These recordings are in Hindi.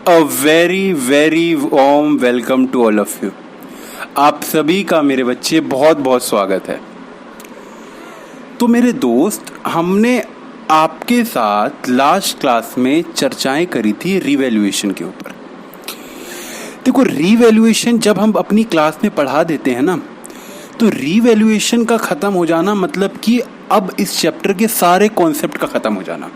A very very warm welcome to all of you. आप सभी का मेरे बच्चे बहुत बहुत स्वागत है। तो मेरे दोस्त, हमने आपके साथ लास्ट क्लास में चर्चाएं करी थी रिवैल्यूएशन के ऊपर। देखो, रिवैल्यूएशन जब हम अपनी क्लास में पढ़ा देते हैं ना, तो रिवैल्यूएशन का ख़त्म हो जाना मतलब कि अब इस चैप्टर के सारे कॉन्सेप्ट का ख़त्म हो जाना।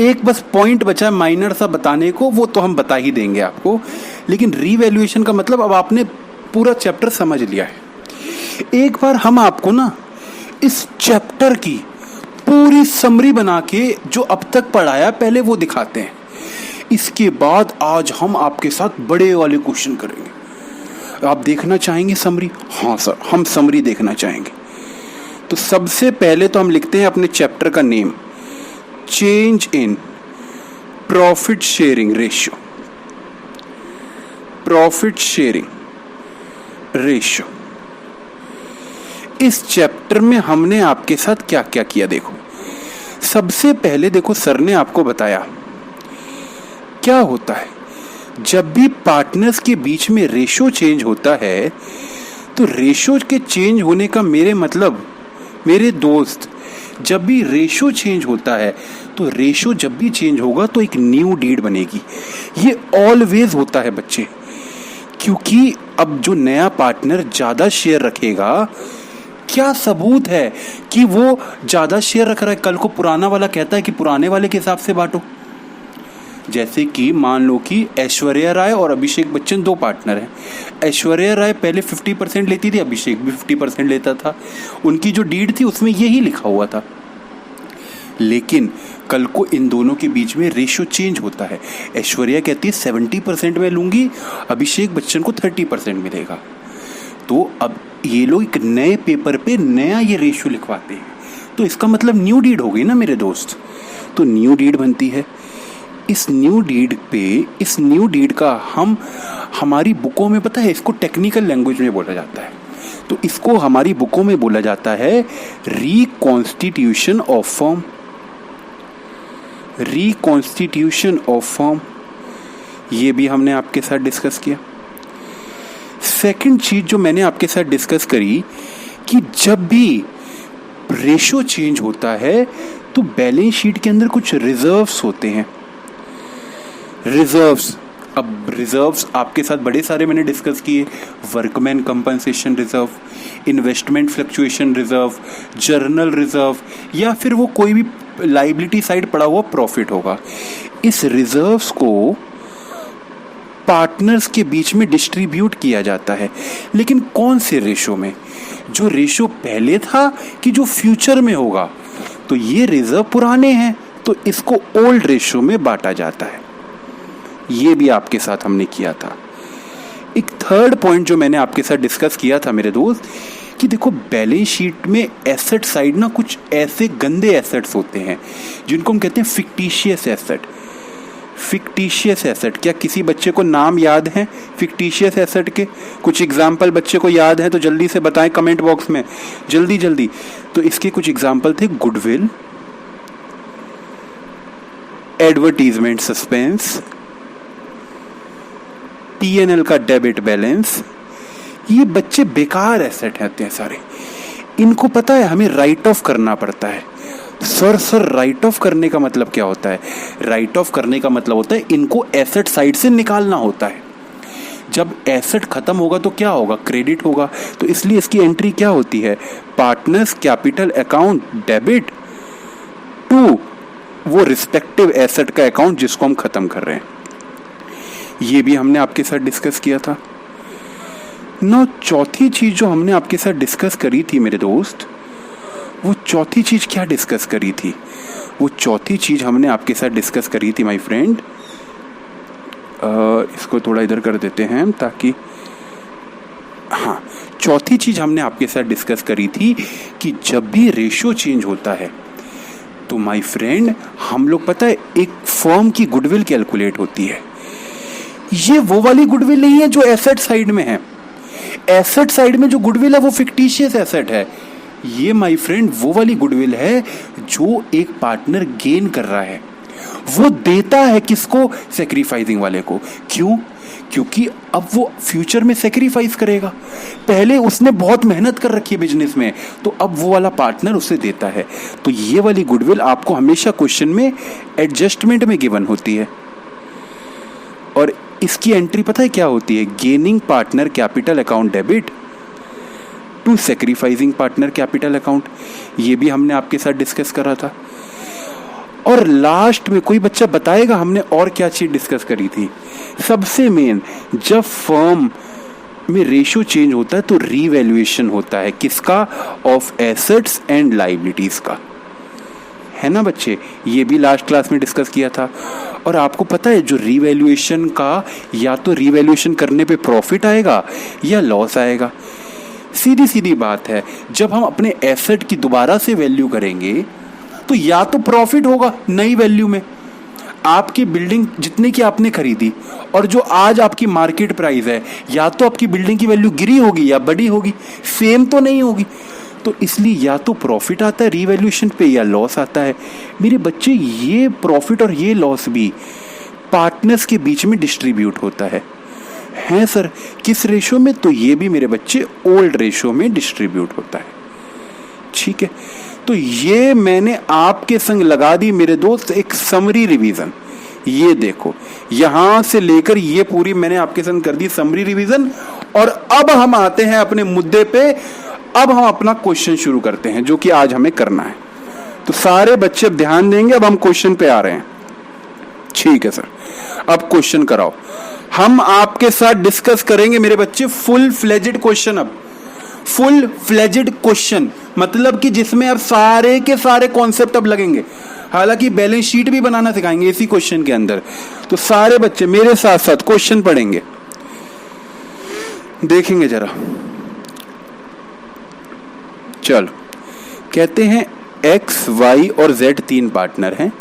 एक बस पॉइंट बचा माइनर सा बताने को, वो तो हम बता ही देंगे आपको, लेकिन रिवैल्यूएशन का मतलब अब आपने पूरा चैप्टर समझ लिया है। एक बार हम आपको ना इस चैप्टर की पूरी समरी बना के जो अब तक पढ़ाया पहले वो दिखाते हैं। इसके बाद आज हम आपके साथ बड़े वाले क्वेश्चन करेंगे। आप देखना चाहेंगे समरी? हाँ सर, हम समरी देखना चाहेंगे। तो सबसे पहले तो हम लिखते हैं अपने चैप्टर का name, change in profit sharing ratio. Profit sharing ratio. इस चैप्टर में हमने आपके साथ क्या क्या किया देखो। सबसे पहले देखो, सर ने आपको बताया क्या होता है जब भी पार्टनर्स के बीच में रेशियो चेंज होता है। तो रेशियो के चेंज होने का मेरे मतलब, मेरे दोस्त, जब भी रेशियो चेंज होता है तो रेशियो जब भी चेंज होगा तो एक न्यू डीड बनेगी। ये ऑलवेज होता है बच्चे, क्योंकि अब जो नया पार्टनर ज्यादा शेयर रखेगा, क्या सबूत है कि वो ज्यादा शेयर रख रहा है? कल को पुराना वाला कहता है कि पुराने वाले के हिसाब से बांटो। जैसे कि मान लो कि ऐश्वर्या राय और अभिषेक बच्चन दो पार्टनर हैं। ऐश्वर्या राय पहले 50% लेती थी, अभिषेक भी 50% लेता था। उनकी जो डीड थी उसमें यही लिखा हुआ था। लेकिन कल को इन दोनों के बीच में रेशियो चेंज होता है। ऐश्वर्या कहती है 70% में लूंगी, अभिषेक बच्चन को 30% मिलेगा। तो अब ये लोग एक नए पेपर पे नया ये रेशियो लिखवाते हैं, तो इसका मतलब न्यू डीड हो गई ना मेरे दोस्त। तो न्यू डीड बनती है। इस न्यू डीड का हम हमारी बुकों में, पता है, इसको टेक्निकल लैंग्वेज में बोला जाता है। तो इसको हमारी बुकों में बोला जाता है reconstitution of firm. Reconstitution of firm, ये भी हमने आपके साथ डिस्कस किया। सेकंड चीज जो मैंने आपके साथ डिस्कस करी कि जब भी रेशियो चेंज होता है तो बैलेंस शीट के अंदर कुछ रिजर्व्स होते हैं। रिजर्व्स, अब रिजर्व्स आपके साथ बड़े सारे मैंने डिस्कस किए। Workman compensation reserve, investment fluctuation reserve, journal reserve, या फिर वो कोई भी लाइबिलिटी साइड पड़ा हुआ प्रॉफिट होगा। इस रिजर्व्स को पार्टनर्स के बीच में डिस्ट्रीब्यूट किया जाता है, लेकिन कौन से रेशो में? जो रेशो पहले था कि जो फ्यूचर में होगा? तो ये रिजर्व पुराने हैं, तो इसको ओल्ड रेशो में बांटा जाता है। ये भी आपके साथ हमने किया था। एक थर्ड पॉइंट जो मैंने आपके साथ डिस्कस किया था मेरे दोस्त, कि देखो बैलेंस शीट में एसेट साइड ना कुछ ऐसे गंदे एसेट्स होते हैं जिनको हम कहते हैं फिक्टिशियस एसेट। फिक्टिशियस एसेट, क्या किसी बच्चे को नाम याद है फिक्टिशियस एसेट के? कुछ एग्जाम्पल बच्चे को याद है तो जल्दी से बताएं कमेंट बॉक्स में, जल्दी जल्दी। तो इसके कुछ एग्जाम्पल थे गुडविल, एडवर्टीजमेंट सस्पेंस, P&L का डेबिट बैलेंस। ये बच्चे बेकार एसेट होते हैं सारे। इनको पता है हमें राइट ऑफ करना पड़ता है। सर राइट ऑफ करने का मतलब क्या होता है? राइट ऑफ करने का मतलब होता है इनको एसेट साइड से निकालना होता है। जब एसेट खत्म होगा तो क्या होगा? क्रेडिट होगा। तो इसलिए इसकी एंट्री क्या होती है? Partners capital account debit to वो रिस्पेक्टिव एसेट का अकाउंट जिसको हम खत्म कर रहे हैं। ये भी हमने आपके साथ डिस्कस किया था ना। चौथी चीज जो हमने आपके साथ डिस्कस करी थी मेरे दोस्त, वो चौथी चीज क्या डिस्कस करी थी? वो चौथी चीज हमने आपके साथ डिस्कस करी थी माय फ्रेंड। इसको थोड़ा इधर कर देते हैं ताकि, हाँ, चौथी चीज हमने आपके साथ डिस्कस करी थी कि जब भी रेशियो चेंज होता है तो माय फ्रेंड हम लोग, पता है, एक फर्म की गुडविल कैलकुलेट होती है। ये वो वाली गुडविल नहीं है जो एसेट साइड में है। एसेट साइड में जो गुडविल है वो फिक्टिशियस एसेट है। ये माय फ्रेंड वो वाली गुडविल है जो एक पार्टनर गेन कर रहा है। वो देता है किसको? सेक्रीफाइसिंग वाले को। क्यों? क्योंकि अब वो फ्यूचर में सेक्रीफाइस करेगा। पहले उसने बहुत मेहनत कर रखी है बिजनेस में, तो अब वो वाला पार्टनर उसे देता है। तो ये वाली गुडविल आपको हमेशा क्वेश्चन में एडजस्टमेंट में गिवन होती है। और इसकी एंट्री पता है क्या होती है? Gaining partner capital account debit to sacrificing partner capital account. ये भी हमने आपके साथ डिस्कस करा था। और लास्ट में कोई बच्चा बताएगा हमने और क्या चीज डिस्कस करी थी? सबसे मेन, जब फर्म में रेशियो चेंज होता है तो रीवैल्यूएशन होता है। किसका? ऑफ एसेट्स एंड लायबिलिटीज का, है ना बच्चे? ये भी लास्ट क्लास में डिस्कस किया था। और आपको पता है जो रीवैल्यूएशन का, या तो रीवैल्यूएशन करने पे प्रॉफिट आएगा या लॉस आएगा। सीधी सीधी बात है, जब हम अपने एसेट की दोबारा से वैल्यू करेंगे तो या तो प्रॉफिट होगा नई वैल्यू में, आपकी बिल्डिंग जितने की आपने खरीदी और जो आज आपकी मार्केट प्राइस है, या तो आपकी बिल्डिंग की वैल्यू गिरी होगी या बढ़ी होगी, सेम तो नहीं होगी। तो इसलिए या तो प्रॉफिट आता है रीवैल्यूएशन पे या लॉस आता है। मेरे बच्चे, ये प्रॉफिट और ये लॉस भी पार्टनर्स के बीच में डिस्ट्रीब्यूट होता है। हैं सर, किस रेशो में? तो ये भी मेरे बच्चे ओल्ड रेशो में डिस्ट्रीब्यूट होता है। ठीक है, तो ये मैंने आपके संग लगा दी मेरे दोस्त एक समरी रिवीजन। ये देखो, यहां से लेकर ये पूरी मैंने आपके संग कर दी समरी रिवीजन। और अब हम आते हैं अपने मुद्दे पे। अब हम अपना क्वेश्चन शुरू करते हैं, जो कि आज हमें करना है। तो सारे बच्चे अब ध्यान देंगे। अब हम क्वेश्चन पे आ रहे हैं। ठीक है सर, अब क्वेश्चन कराओ। हम आपके साथ डिस्कस करेंगे मेरे बच्चे फुल फ्लेजेड क्वेश्चन। अब फुल फ्लेजेड क्वेश्चन मतलब कि जिसमें अब सारे के सारे कॉन्सेप्ट अब लगेंगे। हालांकि बैलेंस शीट भी बनाना सिखाएंगे इसी क्वेश्चन के अंदर। तो सारे बच्चे मेरे साथ साथ क्वेश्चन पढ़ेंगे, देखेंगे जरा। चलो, कहते हैं एक्स, वाई और जेड तीन पार्टनर हैं।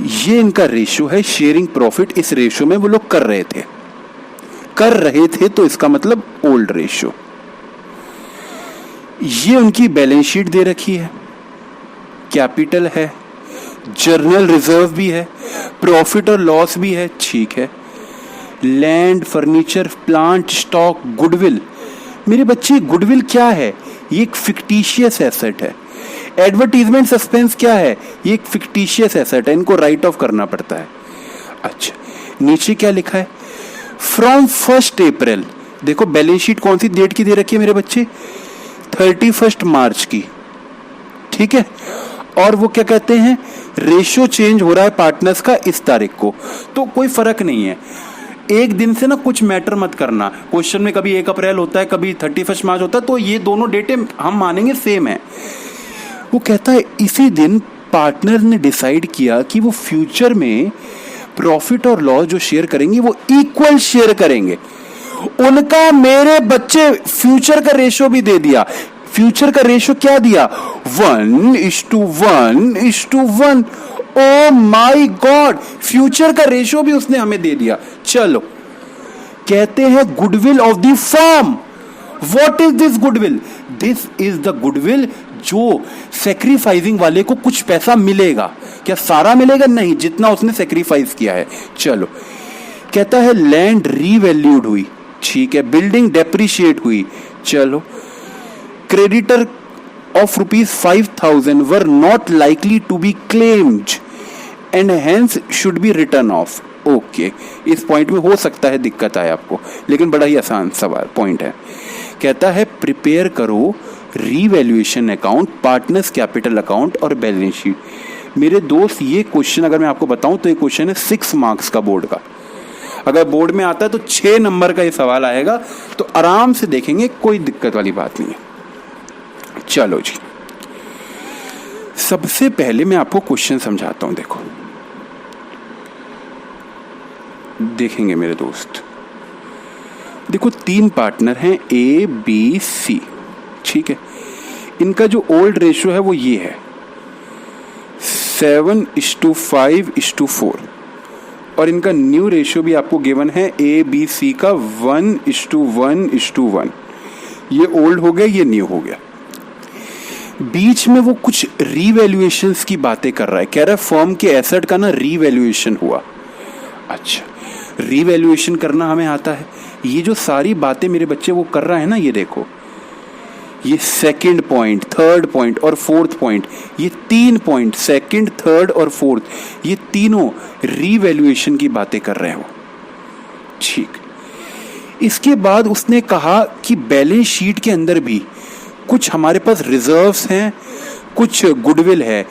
ये इनका रेशियो है शेयरिंग प्रॉफिट। इस रेशियो में वो लोग कर रहे थे तो इसका मतलब ओल्ड रेशियो। ये उनकी बैलेंस शीट दे रखी है, कैपिटल है, जर्नल रिजर्व भी है, प्रॉफिट और लॉस भी है। ठीक है, land, furniture, plant, stock, goodwill. मेरे बच्चे, गुडविल क्या है? ये एक फिक्टिशियस एसेट है। एडवर्टीजमेंट सस्पेंस क्या है? ये एक फिक्टिशियस एसेट है, इनको राइट ऑफ करना पड़ता है। अच्छा, नीचे क्या लिखा है? फ्रॉम 1 अप्रैल। देखो बैलेंस शीट कौन सी डेट की दे रखी है मेरे बच्चे? 31 मार्च की। ठीक है, और वो क्या कहते हैं? रेशियो चेंज हो रहा है पार्टनर्स का इस तारीख को। तो कोई फर्क नहीं है, एक दिन से ना कुछ मैटर मत करना। क्वेश्चन में कभी 1 अप्रैल होता है, कभी 31 मार्च होता है, तो ये दोनों डेटें हम मानेंगे सेम है। वो कहता है इसी दिन पार्टनर ने डिसाइड किया कि वो फ्यूचर में प्रॉफिट और लॉस जो शेयर करेंगे वो इक्वल शेयर करेंगे। उनका मेरे बच्चे फ्यूचर का रेशियो भी दे दिया। फ्यूचर का रेशियो क्या दिया? 1:1:1। ओ माई गॉड, फ्यूचर का रेशियो भी उसने हमें दे दिया। चलो, कहते हैं goodwill of the firm. What is this goodwill? This is the goodwill जो सेक्रीफाइसिंग वाले को कुछ पैसा मिलेगा। क्या सारा मिलेगा? नहीं, जितना उसने सेक्रीफाइस किया है। चलो, कहता है लैंड रीवैल्यूड हुई। ठीक है, बिल्डिंग डेप्रिशिएट हुई। चलो, creditor of ₹5,000 were not likely to be claimed and hence should be written off. Okay, इस पॉइंट में हो सकता है दिक्कत आए आपको, लेकिन बड़ा ही आसान सवाल पॉइंट है। कहता है प्रिपेयर करो revaluation account, partners capital account और बैलेंस शीट। मेरे दोस्त, ये क्वेश्चन अगर मैं आपको बताऊं तो ये क्वेश्चन है 6 मार्क्स का बोर्ड का। अगर बोर्ड में आता है तो 6 नंबर का ये सवाल आएगा, तो आराम से देखेंगे, कोई दिक्कत वाली बात नहीं है। चलो जी, सबसे पहले मैं आपको क्वेश्चन समझाता हूं। देखो, देखेंगे मेरे दोस्त, देखो 3 पार्टनर हैं ए, बी, सी। ठीक है, इनका जो ओल्ड रेशियो है वो ये है 7:5:4 और इनका न्यू रेशियो भी आपको गिवन है ए, बी, सी का 1:1:1। ये ओल्ड हो गया, ये न्यू हो गया। बीच में वो कुछ रीवैल्यूएशंस की बातें कर रहा है, कह रहा है फर्म के एसेट का ना रीवैल्यूएशन हुआ। अच्छा, रीवैल्यूएशन करना हमें आता है। ये जो सारी बातें मेरे बच्चे वो कर रहा है ना, ये देखो, ये सेकंड पॉइंट, थर्ड पॉइंट और फोर्थ पॉइंट, ये 3 पॉइंट, सेकंड, थर्ड और फोर्थ, ये तीनों रीवैल्यूएशन की बातें कर रहे हो। ठीक, इसके बाद उसने कहा कि बैलेंस शीट के अंदर भी कुछ हमारे पास रिजर्व्स हैं, कुछ गुडविल है,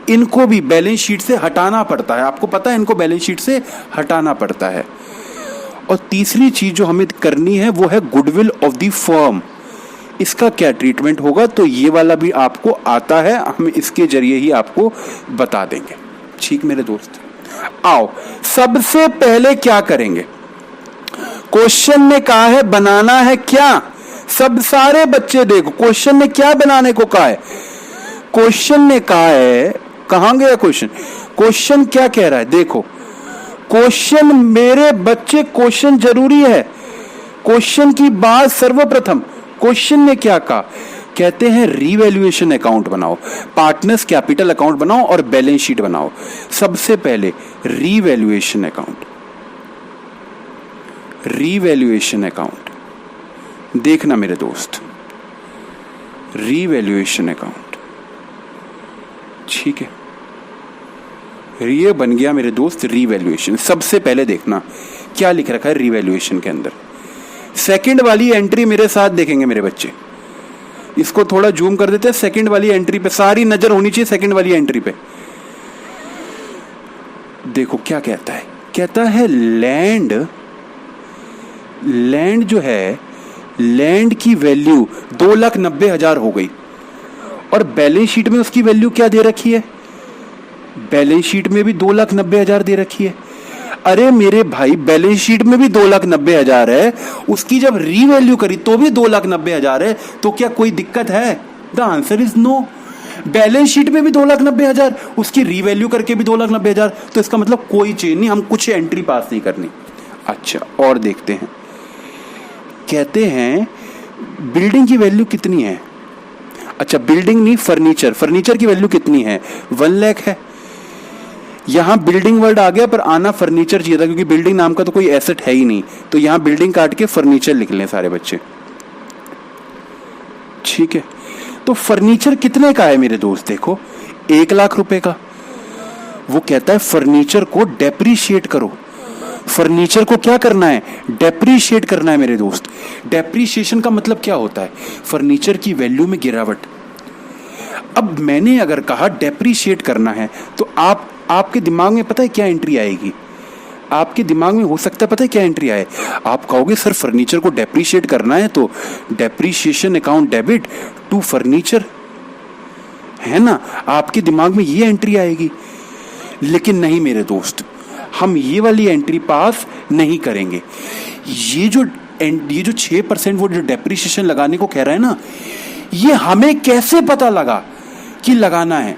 इनको भी बैलेंस शीट से हटाना पड़ता है। आपको पता है, इनको बैलेंस शीट से हटाना पड़ता है। और तीसरी चीज जो हमें करनी है वो है गुडविल ऑफ द फर्म। इसका क्या ट्रीटमेंट होगा, तो ये वाला भी आपको आता है, हम इसके जरिए ही आपको बता देंगे। ठीक मेरे दोस्त, आओ सबसे पहले क्या करेंगे। क्वेश्चन ने कहा है बनाना है क्या, सब सारे बच्चे देखो, क्वेश्चन ने क्या बनाने को कहा है। क्वेश्चन ने कहा है, कहां गया क्वेश्चन, क्वेश्चन क्या कह रहा है, देखो क्वेश्चन मेरे बच्चे, क्वेश्चन जरूरी है। क्वेश्चन की बात सर्वप्रथम, क्वेश्चन ने क्या कहा, कहते हैं रीवैल्यूएशन अकाउंट बनाओ, पार्टनर्स कैपिटल अकाउंट बनाओ और बैलेंस शीट बनाओ। सबसे पहले रीवैल्यूएशन अकाउंट, रीवैल्यूएशन अकाउंट देखना मेरे दोस्त, रीवैल्यूएशन अकाउंट। ठीक है, ये बन गया मेरे दोस्त रीवैल्यूएशन। सबसे पहले देखना क्या लिख रखा है रीवैल्यूएशन के अंदर। सेकंड वाली एंट्री मेरे साथ देखेंगे मेरे बच्चे, इसको थोड़ा जूम कर देते हैं। सेकंड वाली एंट्री पे सारी नजर होनी चाहिए, सेकंड वाली एंट्री पे देखो क्या कहता है, कहता है लैंड, लैंड जो है, लैंड की वैल्यू 2,90,000 हो गई और बैलेंस शीट में उसकी वैल्यू क्या दे रखी है, बैलेंस शीट में भी 2,90,000 दे रखी है। अरे मेरे भाई बैलेंस शीट में भी 2,90,000 है, उसकी जब रीवैल्यू करी तो भी 2,90,000 है, तो क्या कोई दिक्कत है? The answer is no. Balance sheet में भी 2,90,000, उसकी रीवैल्यू करके भी 2,90,000, तो इसका मतलब कोई चेंज नहीं, हम कुछ एंट्री पास नहीं करनी। अच्छा और देखते हैं, कहते हैं बिल्डिंग की वैल्यू कितनी है। अच्छा बिल्डिंग नहीं, फर्नीचर, फर्नीचर की वैल्यू कितनी है, 1 लाख है। यहां बिल्डिंग वर्ड आ गया पर आना फर्नीचर चाहिए था, क्योंकि बिल्डिंग नाम का तो कोई एसेट है ही नहीं, तो यहां बिल्डिंग काट के फर्नीचर लिख लें सारे बच्चे। ठीक है, तो फर्नीचर कितने का है मेरे दोस्त, देखो 1 लाख रुपए का। वो कहता है फर्नीचर को डेप्रीशिएट करो। फर्नीचर को क्या करना है, डेप्रीशिएट करना है मेरे दोस्त। डेप्रीशिएशन का मतलब क्या होता है, फर्नीचर की वैल्यू में गिरावट। अब मैंने अगर कहा डेप्रीशिएट करना है, तो आपके दिमाग में पता है क्या एंट्री आएगी, आपके दिमाग में हो सकता है पता है क्या एंट्री आए, आप कहोगे सर फर्नीचर को डेप्रीशिएट करना है तो depreciation account debit to furniture, है ना, आपके दिमाग में ये एंट्री आएगी। लेकिन नहीं मेरे दोस्त, हम ये वाली एंट्री पास नहीं करेंगे। ये जो 6% वो जो डेप्रीशिएशन लगाने को कह रहा है ना, ये हमें कैसे पता लगा कि लगाना है,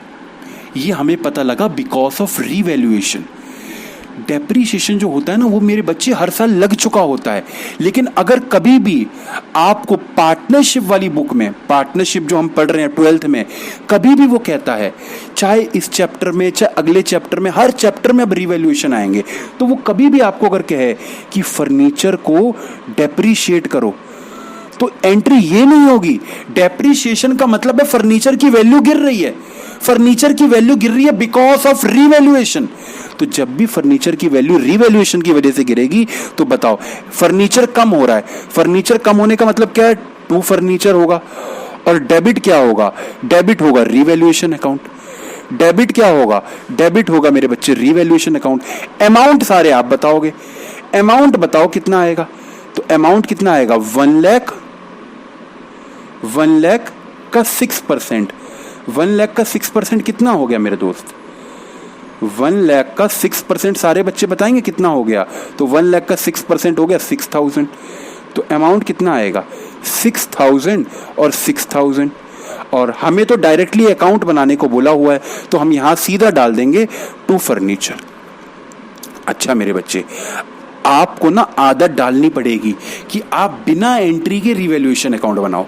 ये हमें पता लगा बिकॉज ऑफ रीवैल्यूएशन। डेप्रीशिएशन जो होता है ना, वो मेरे बच्चे हर साल लग चुका होता है। लेकिन अगर कभी भी आपको पार्टनरशिप वाली बुक में, पार्टनरशिप जो हम पढ़ रहे हैं 12th में, कभी भी वो कहता है, चाहे इस चैप्टर में चाहे अगले चैप्टर में, हर चैप्टर में अब रीवैल्यूएशन आएंगे, तो वो कभी भी आपको अगर कहे कि फर्नीचर को डेप्रीशिएट करो, तो एंट्री ये नहीं होगी। डेप्रीशिएशन का मतलब है फर्नीचर की वैल्यू गिर रही है, फर्नीचर की वैल्यू गिर रही है बिकॉज ऑफ रीवैल्यूएशन। तो जब भी फर्नीचर की वैल्यू रीवैल्यूएशन की वजह से गिरेगी, तो बताओ फर्नीचर कम हो रहा है, फर्नीचर कम होने का मतलब क्या है, टू फर्नीचर होगा। और डेबिट क्या होगा, डेबिट होगा रीवैल्यूएशन अकाउंट। डेबिट क्या होगा, डेबिट होगा मेरे बच्चे रीवैल्यूएशन अकाउंट। अमाउंट सारे आप बताओगे, अमाउंट बताओ कितना आएगा, तो अमाउंट कितना आएगा 1 लाख, 1 लाख का 6%, 1 लाख का 6% कितना हो गया मेरे दोस्त, 1 लाख का 6% सारे बच्चे बताएंगे कितना हो गया, तो 1 लाख का 6% हो गया 6,000। तो अमाउंट कितना आएगा 6,000 और 6,000। और हमें तो डायरेक्टली अकाउंट बनाने को बोला हुआ है, तो हम यहां सीधा डाल देंगे टू फर्नीचर। अच्छा मेरे बच्चे, आपको ना आदत डालनी पड़ेगी कि आप बिना एंट्री के रीवैल्यूएशन अकाउंट बनाओ,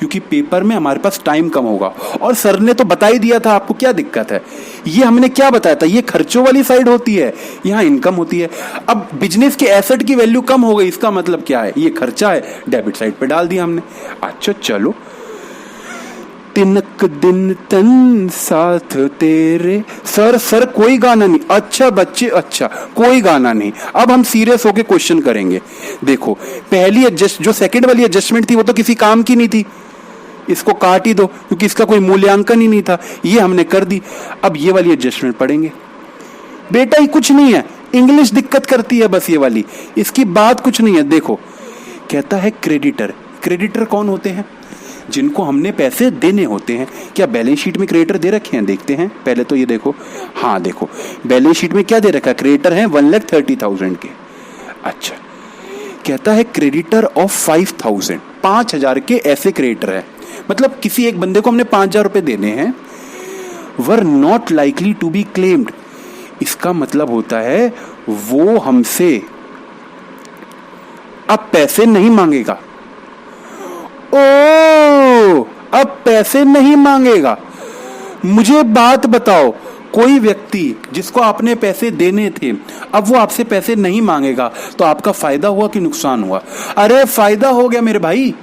क्योंकि पेपर में हमारे पास टाइम कम होगा। और सर ने तो बता ही दिया था आपको, क्या दिक्कत है। ये हमने क्या बताया था, ये खर्चों वाली साइड होती है, यहाँ इनकम होती है। अब बिजनेस के एसेट की वैल्यू कम हो गई, इसका मतलब क्या है, ये खर्चा है, डेबिट साइड पे डाल दिया हमने। अच्छा चलो, तिनक दिन तन साथ तेरे। सर कोई गाना नहीं। अच्छा बच्चे, अच्छा कोई गाना नहीं। अब हम सीरियस होके क्वेश्चन करेंगे। देखो, पहली जो सेकंड वाली एडजस्टमेंट थी वो तो किसी काम की नहीं थी, इसको काट ही दो क्योंकि इसका कोई मूल्यांकन ही नहीं था, ये हमने कर दी। अब ये वाली एडजस्टमेंट पढ़ेंगे। बेटा ये कुछ नहीं है, इंग्लिश दिक्कत करती है बस ये वाली, इसकी बात कुछ नहीं है। देखो, कहता है क्रेडिटर। क्रेडिटर कौन होते हैं, जिनको हमने पैसे देने होते हैं। क्या बैलेंस शीट में क्रेडिटर दे रखे हैं, देखते हैं पहले तो ये देखो। हाँ देखो, बैलेंस शीट में क्या दे रखा है, क्रेडिटर है 1,30,000 के। अच्छा, कहता है क्रेडिटर ऑफ 5,000, 5,000 के ऐसे क्रेडिटर है, मतलब किसी एक बंदे को हमने 5,000 रुपए देने हैं। Were not likely to be claimed, इसका मतलब होता है वो हमसे अब पैसे नहीं मांगेगा। ओ, अब पैसे नहीं मांगेगा। मुझे बात बताओ, कोई व्यक्ति जिसको आपने पैसे देने थे, अब वो आपसे पैसे नहीं मांगेगा, तो आपका फायदा हुआ कि नुकसान हुआ? अरे फायदा हो गया मेरे भाई,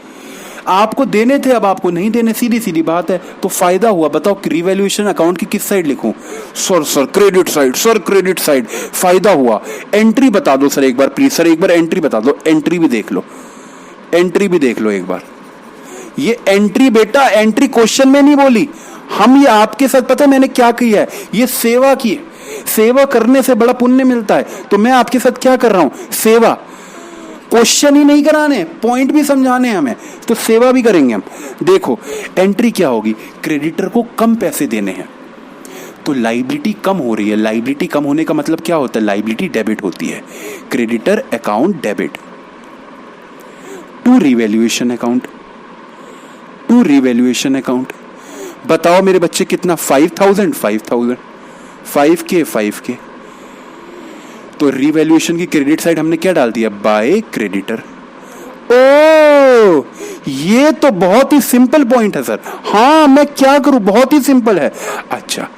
आपको देने थे अब आपको नहीं देने, सीधी सीधी बात है, तो फायदा हुआ। बताओ रिवैल्यूएशन अकाउंट की किस साइड लिखूं? Sir credit side, sir credit side, फायदा हुआ। एंट्री बता दो सर एक बार प्लीज, सर एक बार एंट्री बता दो, एंट्री भी देख लो, एंट्री भी देख लो एक बार। ये एंट्री बेटा, एंट्री क्वेश्चन में नहीं बोली हम, ये आपके साथ पता है मैंने क्या किया है, ये सेवा की है। सेवा करने से बड़ा पुण्य मिलता है, तो मैं आपके साथ क्या कर रहा हूं, सेवा। क्वेश्चन ही नहीं कराने, पॉइंट भी समझाने हमें, तो सेवा भी करेंगे हम। देखो एंट्री क्या होगी, क्रेडिटर को कम पैसे देने हैं, तो लाइबिलिटी कम हो रही है। लाइबिलिटी कम होने का मतलब क्या होता है, लाइबिलिटी डेबिट होती है। Creditor account debit to revaluation account, to revaluation account. बताओ मेरे बच्चे कितना, 5,000, 5,000, 5K, 5K। तो रिवैल्यूएशन की क्रेडिट साइड हमने क्या डाल दिया, बाय क्रेडिटर। ओ, ये तो बहुत ही सिंपल पॉइंट है सर। हाँ मैं क्या करूं, बहुत ही सिंपल है। अच्छा,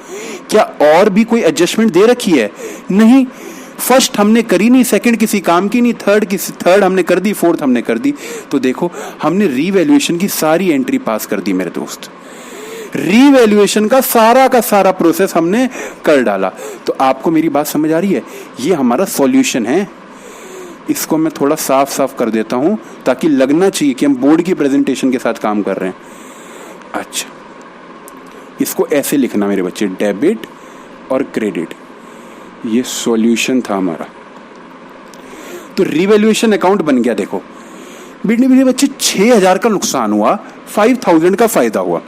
क्या और भी कोई एडजस्टमेंट दे रखी है? नहीं, फर्स्ट हमने करी नहीं, सेकंड किसी काम की नहीं, थर्ड हमने कर दी, फोर्थ हमने कर दी। तो देखो हमने रीवैल्यूएशन की सारी एंट्री पास कर दी मेरे दोस्त, रीवैल्यूएशन का सारा प्रोसेस हमने कर डाला। तो आपको मेरी बात समझ आ रही है, ये हमारा सॉल्यूशन है। इसको मैं थोड़ा साफ कर देता हूं ताकि लगना चाहिए कि हम बोर्ड की प्रेजेंटेशन के साथ काम कर रहे हैं। अच्छा, इसको ऐसे लिखना मेरे बच्चे, डेबिट और क्रेडिट, ये सॉल्यूशन था हमारा। तो रिवैल्यूएशन अकाउंट बन गया। देखो मेरे बच्चे 6,000 का नुकसान हुआ, 5,000 का फायदा हुआ।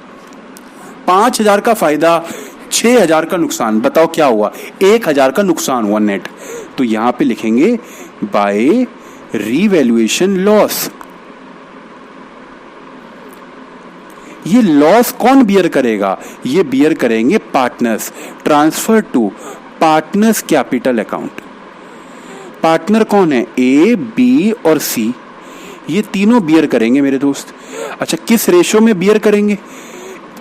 5,000 का फायदा, 6,000 का नुकसान, बताओ क्या हुआ, 1,000 का नुकसान हुआ नेट। तो यहां पे लिखेंगे बाय रिवैल्यूएशन लॉस। ये लॉस कौन बियर करेगा, ये बियर करेंगे partners. Transfer to partners capital account. Partner कौन है, ए, बी और सी, ये तीनों बियर करेंगे मेरे दोस्त। अच्छा, किस रेशो में बियर करेंगे,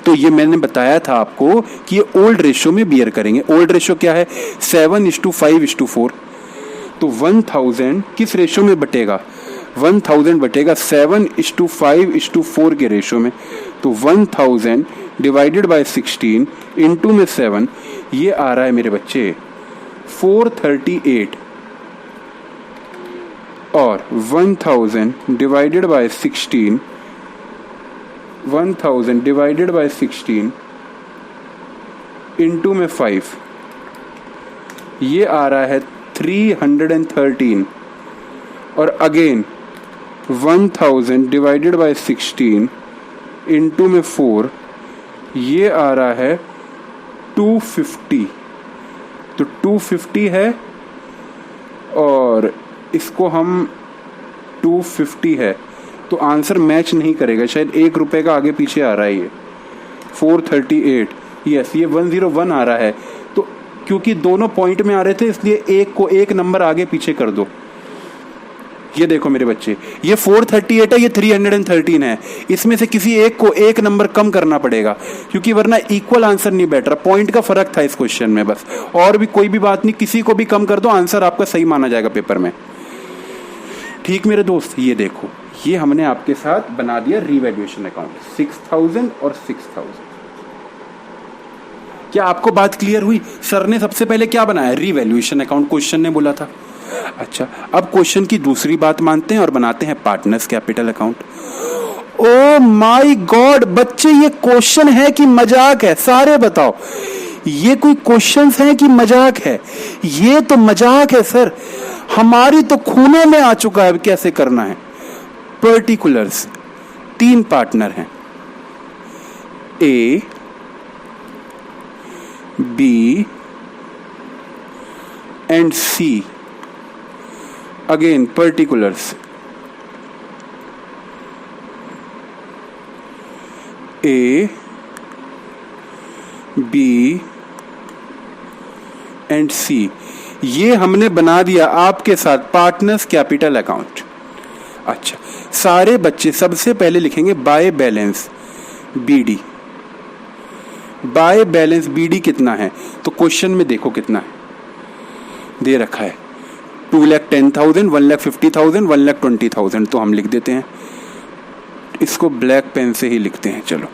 तो ये मैंने बताया था आपको कि ये ओल्ड रेशो में बियर करेंगे। ओल्ड रेशो क्या है, 7:5:4। तो 1,000 किस रेशो में बटेगा, 1,000 बटेगा 7:5:4 के रेशो में। तो 1,000 डिवाइडेड बाय 16 इंटू में 7, ये आ रहा है मेरे बच्चे 438। और 1,000 divided by 16, 1,000 divided by 16 into में 5, ये आ रहा है 313। और अगेन 1,000 डिवाइडेड बाय 16 इंटू में 4, ये आ रहा है 250। तो 250 है, और इसको हम 250 है, तो आंसर मैच नहीं करेगा, शायद 1 रुपए का आगे पीछे आ रहा है। ये 438, यस, ये 101 आ रहा है। तो क्योंकि दोनों पॉइंट में आ रहे थे, इसलिए एक को एक नंबर आगे पीछे कर दो। ये देखो मेरे बच्चे, ये 438 है, ये 313 है। इसमें से किसी एक को एक नंबर कम करना पड़ेगा, क्योंकि वरना इक्वल आंसर नहीं बैठ रहा। पॉइंट का फर्क था इस क्वेश्चन में बस, और भी कोई भी बात नहीं। किसी को भी कम कर दो, आंसर आपका सही माना जाएगा पेपर में। ठीक मेरे दोस्त, ये देखो, ये हमने आपके साथ बना दिया रीवैल्यूएशन अकाउंट, 6000 और 6000। क्या आपको बात क्लियर हुई? सर ने सबसे पहले क्या बनाया? रीवैल्यूएशन अकाउंट, क्वेश्चन ने बोला था। अच्छा, अब क्वेश्चन की दूसरी बात मानते हैं और बनाते हैं partners capital account. Oh my God बच्चे, ये क्वेश्चन है कि मजाक है? सारे बताओ, ये कोई क्वेश्चंस है कि मजाक है? ये तो मजाक है सर, हमारी तो खूने में आ चुका है। कैसे करना है? पर्टिकुलर्स, 3 पार्टनर हैं, A, B and C. Again particulars, A, B and C. ये हमने बना दिया आपके साथ पार्टनर्स कैपिटल अकाउंट। अच्छा, सारे बच्चे सबसे पहले लिखेंगे by balance BD. By balance BD कितना है? तो क्वेश्चन में देखो कितना है दे रखा है, 2,10,000, 1,50,000, 1,20,000। तो हम लिख देते हैं, इसको ब्लैक पेन से ही लिखते हैं। चलो,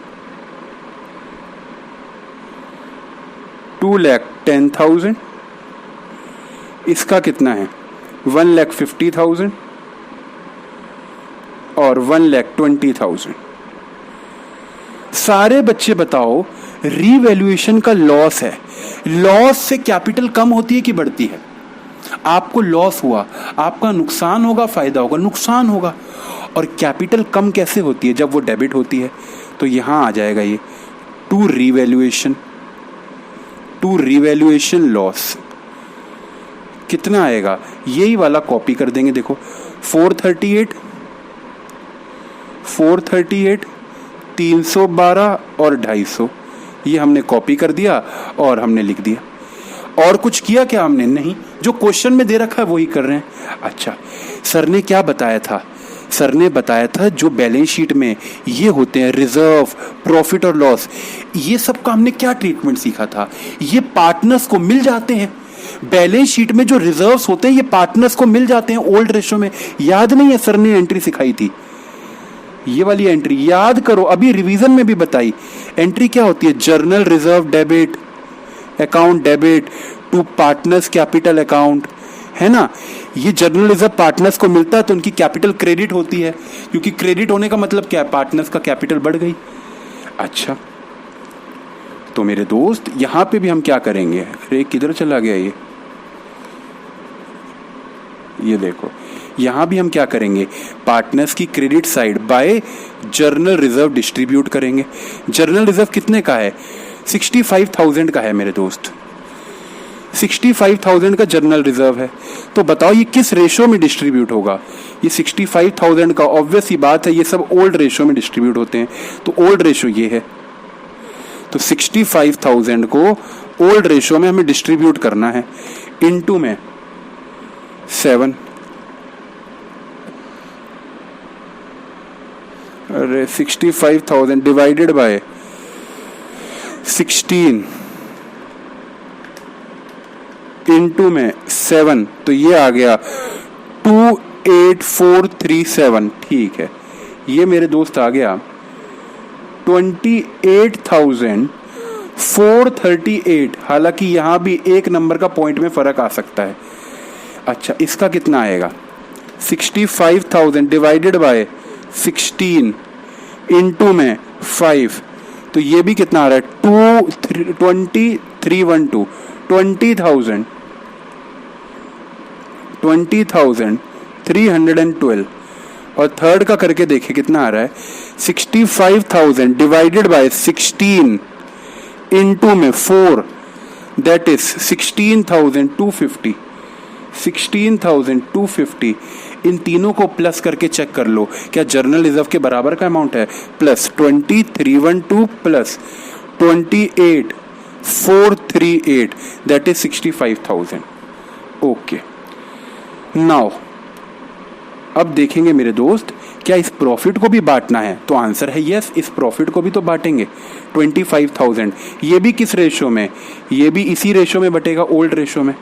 2,10,000, इसका कितना है? 1,50,000 और 1,20,000। सारे बच्चे बताओ, रीवैल्यूएशन का लॉस है, लॉस से कैपिटल कम होती है कि बढ़ती है? आपको लॉस हुआ, आपका नुकसान होगा, फायदा होगा? नुकसान होगा। और कैपिटल कम कैसे होती है? जब वो डेबिट होती है। तो यहां आ जाएगा ये टू रिवैल्यूएशन लॉस। कितना आएगा? यही वाला कॉपी कर देंगे। देखो, 438, 312 और 250, ये हमने कॉपी कर दिया और हमने लिख दिया। और कुछ किया क्या हमने? नहीं, जो क्वेश्चन में दे रखा है वही कर रहे हैं। अच्छा, सर ने क्या बताया था? सर ने बताया था जो बैलेंस शीट में ये होते हैं रिजर्व, प्रॉफिट और लॉस, ये सब का हमने क्या ट्रीटमेंट सीखा था? ये पार्टनर्स को मिल जाते हैं। बैलेंस शीट में जो रिजर्व्स होते हैं ये पार्टनर्स को मिल जाते हैं ओल्ड रेशो में। याद नहीं है? सर ने एंट्री सिखाई थी, ये वाली एंट्री याद करो, अभी रिवीजन में भी बताई। एंट्री क्या होती है? Journal reserve debit account debit to partners capital account, है ना? ये जर्नल रिजर्व पार्टनर्स को मिलता है तो उनकी कैपिटल क्रेडिट होती है, क्योंकि क्रेडिट होने का मतलब क्या है? पार्टनर्स का कैपिटल बढ़ गई। अच्छा, तो मेरे दोस्त यहां पे भी हम क्या करेंगे? अरे किधर चला गया ये देखो, यहां भी हम क्या करेंगे? पार्टनर्स की credit side by journal reserve distribute करेंगे। जर्नल रिजर्व कितने का है? 65,000 का है मेरे दोस्त, 65,000 का जर्नल रिजर्व है। तो बताओ ये किस रेशो में डिस्ट्रीब्यूट होगा? ये 65,000 का ऑब्वियस ही बात है, ये सब ओल्ड रेशो में डिस्ट्रीब्यूट होते हैं। तो ओल्ड रेशो ये है, तो 65,000 को ओल्ड रेशो में हमें डिस्ट्रीब्यूट करना है, इनटू में 7। अरे 65,000 डिवाइडेड बाय 16 इनटू में 7, तो ये आ गया 28437। ठीक है, ये मेरे दोस्त आ गया 28,438। हालांकि यहां भी एक नंबर का पॉइंट में फर्क आ सकता है। अच्छा, इसका कितना आएगा? 65,000 डिवाइडेड बाय 16 इनटू में 5, तो ये भी कितना आ रहा है? 2312, 20,312। और थर्ड का करके देखे कितना आ रहा है? 65,000 डिवाइडेड बाय 16 इनटू में 4, दैट इज 16,250। 16,250। इन तीनों को प्लस करके चेक कर लो, क्या जर्नल रिजर्व के बराबर का अमाउंट है? Plus 2312 plus 28,438, that is 65,000। Okay, now अब देखेंगे मेरे दोस्त, क्या इस प्रॉफिट को भी बांटना है? तो आंसर है यस, इस प्रॉफिट को भी तो बांटेंगे। 25,000 ये भी किस रेशो में? ये भी इसी रेशो में बटेगा, ओल्ड रेशो में।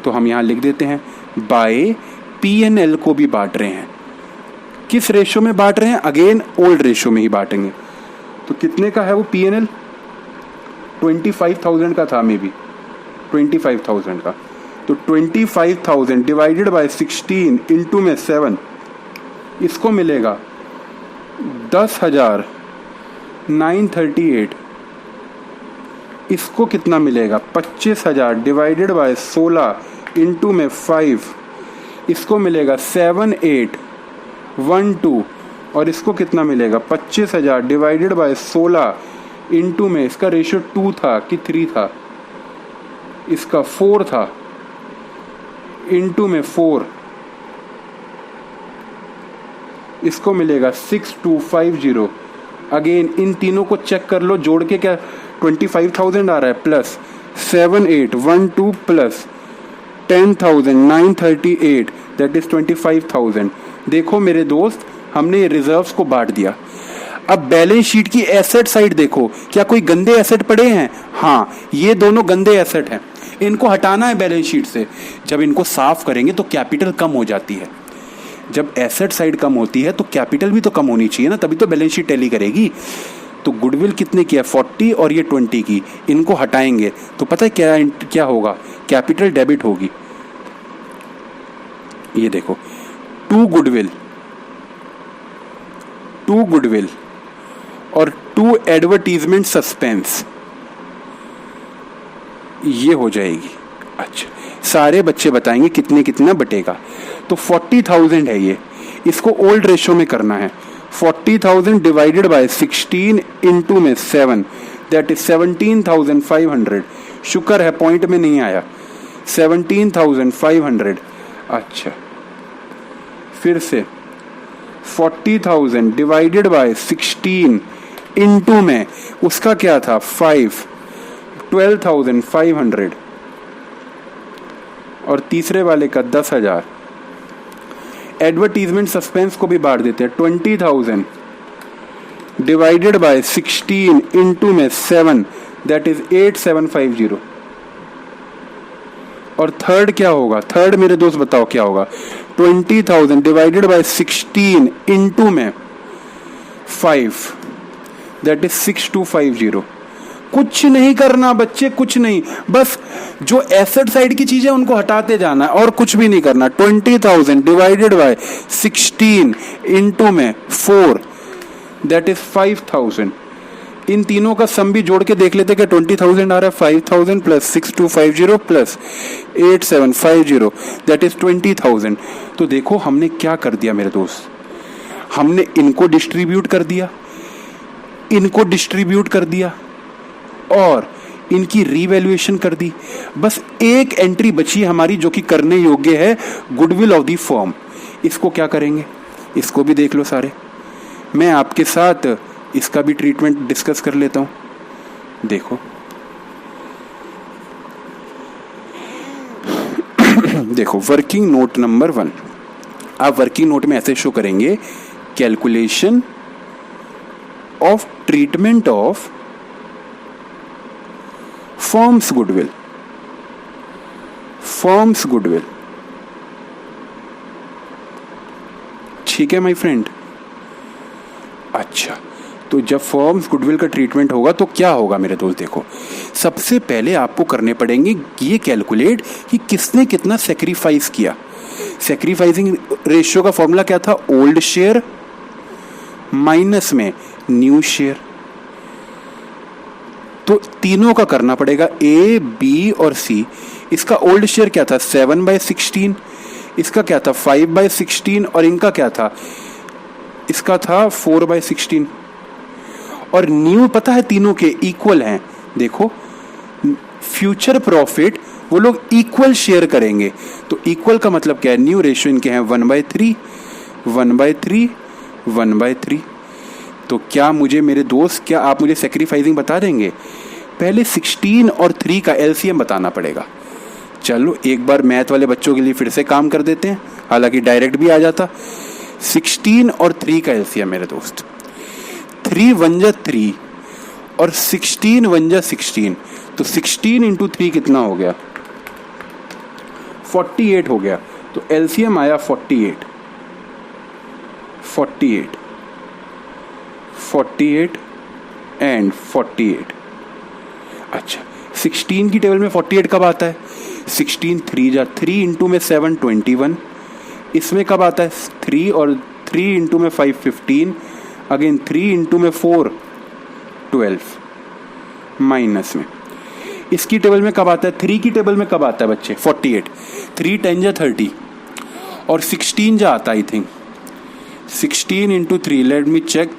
तो हम यहाँ लिख देते हैं बाय P&L को भी बांट रहे हैं। किस रेशो में बांट रहे हैं? अगेन ओल्ड रेशो में ही बांटेंगे। तो कितने का है वो P&L? 25,000 का था, मे बी 25,000 का। तो 25,000 डिवाइडेड बाय 16 इंटू में 7, इसको मिलेगा 10,938। इसको कितना मिलेगा? 25,000 डिवाइडेड बाय 16 इंटू में 5, इसको मिलेगा 7,812। और इसको कितना मिलेगा? 25,000 डिवाइडेड बाय 16 इंटू में, इसका रेशियो 2 था कि 3 था? इसका 4 था, इंटू में 4, इसको मिलेगा 6,250। अगेन इन तीनों को चेक कर लो, जोड़ के क्या 25,000 आ रहा है, प्लस 7,812 प्लस 10,938, दैट इज 25,000। देखो मेरे दोस्त, हमने ये रिजर्व्स को बांट दिया। अब बैलेंस शीट की एसेट साइड देखो, क्या कोई गंदे एसेट पड़े हैं? हाँ, ये दोनों गंदे एसेट हैं, इनको हटाना है बैलेंस शीट से। जब इनको साफ करेंगे तो कैपिटल कम हो जाती है। जब एसेट साइड कम होती है तो कैपिटल भी तो कम होनी चाहिए ना, तभी तो बैलेंस शीट टैली करेगी। तो गुडविल कितने की है? 40 और ये 20 की। इनको हटाएंगे तो पता है क्या होगा? कैपिटल डेबिट होगी। ये देखो, टू गुडविल और 2 एडवर्टीजमेंट सस्पेंस, ये हो जाएगी। अच्छा, सारे बच्चे बताएंगे कितने कितना बटेगा। तो 40,000 है ये, इसको ओल्ड रेशो में करना है। 40,000 डिवाइडेड बाय 16 इंटू में 7, दैट इज 17,500। शुक्र है पॉइंट में नहीं आया, 17,500। अच्छा, फिर से 40,000 डिवाइडेड बाय 16 इंटू में उसका क्या था? 5, 12,500। और तीसरे वाले का 10,000। एडवर्टीजमेंट सस्पेंस को भी बांट देते हैं। 20,000 डिवाइडेड बाय 16 इंटू में 7, दैट इज 8,750। और थर्ड क्या होगा? थर्ड मेरे दोस्त बताओ क्या होगा? 20,000 डिवाइडेड बाय 16 इंटू में 5, दैट इज 6,250। कुछ नहीं करना बच्चे, कुछ नहीं, बस जो एसेट साइड की चीजें उनको हटाते जाना है और कुछ भी नहीं करना। 20,000 डिवाइडेड बाय 16 इंटू में 4, दैट इज 5,000। इन तीनों का सम भी जोड़ के देख लेते कि 20,000 आ रहा है, 5,000 प्लस 6,250 प्लस 8,750, दैट इज 20,000। तो देखो हमने क्या कर दिया मेरे दोस्त, हमने इनको डिस्ट्रीब्यूट कर दिया, इनको डिस्ट्रीब्यूट कर दिया और इनकी रीवैल्यूएशन कर दी। बस एक एंट्री बची हमारी जो कि करने योग्य है, गुडविल ऑफ द फर्म। इसको क्या करेंगे? इसको भी देख लो सारे। मैं आपके साथ इसका भी ट्रीटमेंट डिस्कस कर लेता हूं। देखो देखो, वर्किंग नोट नंबर 1। आप वर्किंग नोट में ऐसे शो करेंगे, calculation of treatment of firms goodwill, firms goodwill. ठीक है माय फ्रेंड। अच्छा, तो जब फर्म्स गुडविल का ट्रीटमेंट होगा तो क्या होगा मेरे दोस्त? देखो, सबसे पहले आपको करने पड़ेंगे ये कैलकुलेट कि किसने कितना सेक्रीफाइस किया। सेक्रीफाइसिंग रेशियो का फॉर्मूला क्या था? ओल्ड शेयर माइनस में न्यू शेयर। तो तीनों का करना पड़ेगा, ए, बी और सी। इसका ओल्ड शेयर क्या था? 7/16। इसका क्या था? 5/16। और इनका क्या था? इसका था 4/16। और न्यू पता है तीनों के इक्वल हैं। देखो, फ्यूचर प्रॉफिट वो लोग इक्वल शेयर करेंगे। तो इक्वल का मतलब क्या है? न्यू रेशियो इनके हैं 1/3, 1/3, 1/3। तो क्या मुझे मेरे दोस्त, क्या आप मुझे सेक्रीफाइसिंग बता देंगे? पहले 16 और 3 का एलसीएम बताना पड़ेगा। चलो एक बार मैथ वाले बच्चों के लिए फिर से काम कर देते हैं, हालांकि डायरेक्ट भी आ जाता। 16 और 3 का एलसीएम मेरे दोस्त, 3 1 जा 3 और 16 1 जा 16, तो 16 इंटू 3 कितना हो गया, 48 हो गया। तो एलसीएम आया 48 एंड 48। अच्छा, 16 की टेबल में 48 कब आता है, 16 3 जा 3 इंटू में 7 21, इसमें कब आता है 3 और 3 इंटू में 5 15, अगेन 3 इंटू में 4 12, माइनस में इसकी टेबल में कब आता है, 3 की टेबल में कब आता है बच्चे 48, 3 10 जा 30 और 16 जा आता है I think 16 into 3, let me check,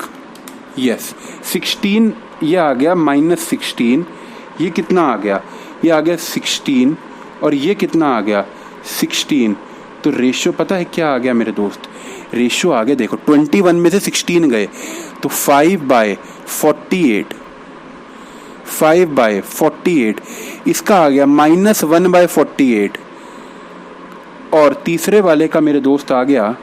yes 16 ये आ गया माइनस 16, ये कितना आ गया, ये आ गया 16 और ये कितना आ गया 16, तो रेशियो पता है क्या आ गया मेरे दोस्त, रेशियो आ गया देखो 21 में से 16 गए तो 5/48, 5/48, इसका आ गया -1/48 और तीसरे वाले का मेरे दोस्त आ गया,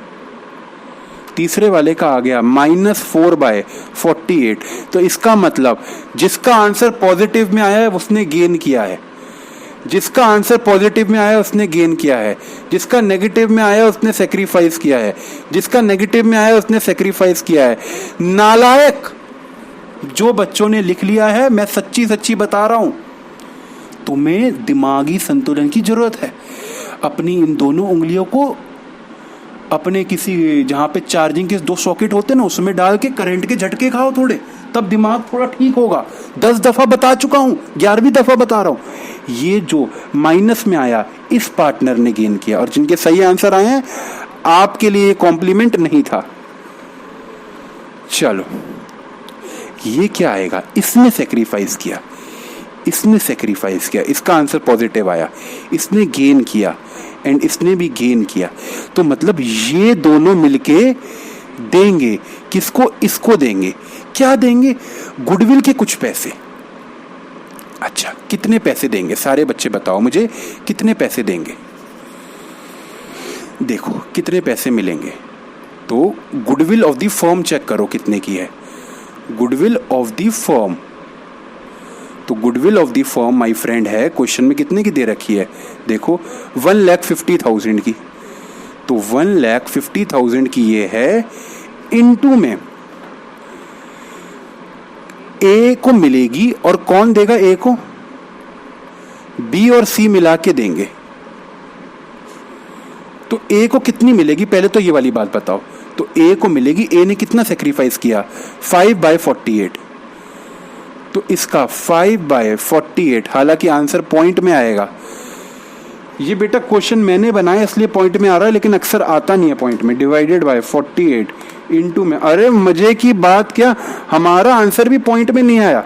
तीसरे वाले का आ गया -4/48। तो इसका मतलब जिसका आंसर पॉजिटिव में आया है उसने गेन किया है, जिसका आंसर पॉजिटिव में आया उसने गेन किया है, जिसका नेगेटिव में आया उसने सेक्रीफाइस किया है, जिसका नेगेटिव में आया उसने सेक्रीफाइस किया है। नालायक जो बच्चों ने लिख लिया है, मैं सच्ची सच्ची बता रहा हूं, तुम्हें दिमागी संतुलन की जरूरत है। अपनी इन दोनों उंगलियों को अपने किसी जहां पे चार्जिंग के 2 सॉकेट होते हैं ना उसमें डाल के करंट के झटके खाओ थोड़े, तब दिमाग थोड़ा ठीक होगा। 10 दफा बता चुका हूं, 11वीं दफा बता रहा हूं। ये जो माइनस में आया इस पार्टनर ने गेन किया, और जिनके सही आंसर आए हैं आपके लिए कॉम्प्लीमेंट नहीं था। चलो ये क्या आएगा, इसने सेक्रीफाइस किया, इसने सेक्रीफाइस किया, इसका आंसर पॉजिटिव आया, इसने गेन किया एंड इसने भी गेन किया। तो मतलब ये दोनों मिलके देंगे किसको, इसको देंगे। क्या देंगे, गुडविल के कुछ पैसे। अच्छा कितने पैसे देंगे, सारे बच्चे बताओ मुझे कितने पैसे देंगे। देखो कितने पैसे मिलेंगे, तो goodwill of the firm check करो कितने की है, गुडविल ऑफ द फर्म। तो goodwill of the firm my friend है, क्वेश्चन में कितने की दे रखी है, देखो 1,50,000 की। तो 1,50,000 की ये है, इनटू में ए को मिलेगी, और कौन देगा ए को, बी और सी मिला के देंगे। तो ए को कितनी मिलेगी, पहले तो ये वाली बात बताओ। तो ए को मिलेगी, ए ने कितना सेक्रीफाइस किया, 5/48। तो इसका 5/48, हालांकि आंसर पॉइंट में आएगा। ये बेटा क्वेश्चन मैंने बनाया इसलिए पॉइंट में आ रहा है, लेकिन अक्सर आता नहीं है पॉइंट में। डिवाइडेड बाय 48 इनटू में, अरे मजे की बात क्या, हमारा आंसर भी पॉइंट में नहीं आया।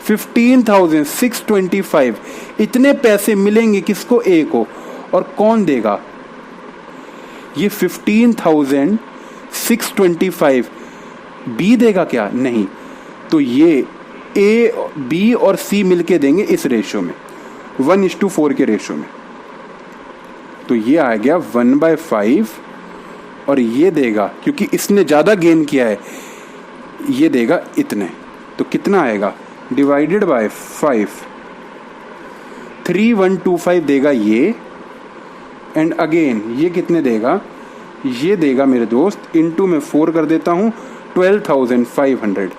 15,625 इतने पैसे मिलेंगे किसको, ए को, और कौन देगा, ये 15,625 बी देगा क्या, नहीं। तो ये ए बी और सी मिलके देंगे इस रेशियो में, 1:4 के रेशियो में। तो ये आ गया 1/5, और ये देगा, क्योंकि इसने ज्यादा गेन किया है, ये देगा इतने। तो कितना आएगा, डिवाइडेड बाय 5, 3125 देगा ये, एंड अगेन ये कितने देगा, ये देगा मेरे दोस्त, इनटू में 4 कर देता हूं, 12,500।